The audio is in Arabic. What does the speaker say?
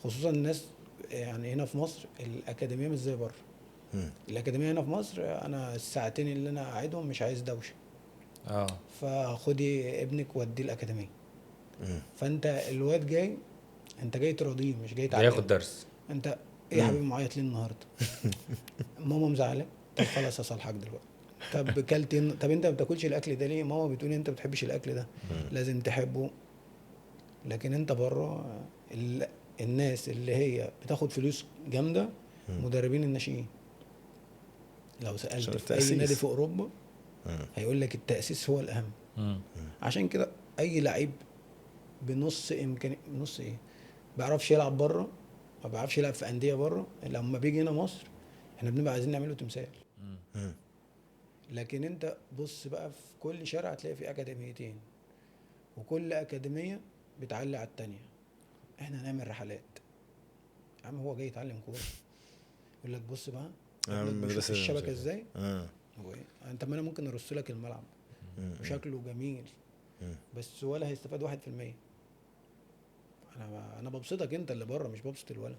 خصوصا الناس يعني هنا في مصر الاكاديميه مش زي بره. مم. الاكاديميه هنا في مصر انا الساعتين اللي انا قاعدهم مش عايز دوشه، اه فخدي ابنك وديه الاكاديميه. مم. فانت الواد جاي، انت جاي تراضيه مش جاي جاي ياخد تعلمه. درس. انت ايه يا مم. حبيبي معيط ليه النهارده؟ ماما مزعله. طب خلاص هصالحك دلوقتي. طب كلت طب انت ما بتاكلش الاكل ده ليه؟ ماما بتقول انت ما بتحبش الاكل ده، لازم تحبه. لكن انت بره الناس اللي هي بتاخد فلوس جامده مدربين الناشئين. لو عشان سالت في اي نادي التأسيس. في اوروبا مم. هيقول لك التاسيس هو الاهم. مم. عشان كده اي لعيب بنص امكاني نص ايه بيعرفش يلعب بره، ما بيعرفش يلعب في انديه بره، لما بيجي هنا مصر احنا بنبقى عايزين نعمله تمثال. مم. لكن انت بص بقى في كل شارع هتلاقي فيه اكاديميتين، وكل اكاديميه بتعلي على التانية. احنا هنعمل رحلات. يا عم هو جاي يتعلم كوره، يقول لك بص بقى ابنك بيشوط مدرسة مش الشبكه عارف إيه. ازاي. اه. هو ايه انت، ما انا ممكن ارص لك الملعب مم. وشكله جميل، مم. بس ولا هيستفاد 1%. انا ببسطك انت اللي بره، مش ببسط الولد.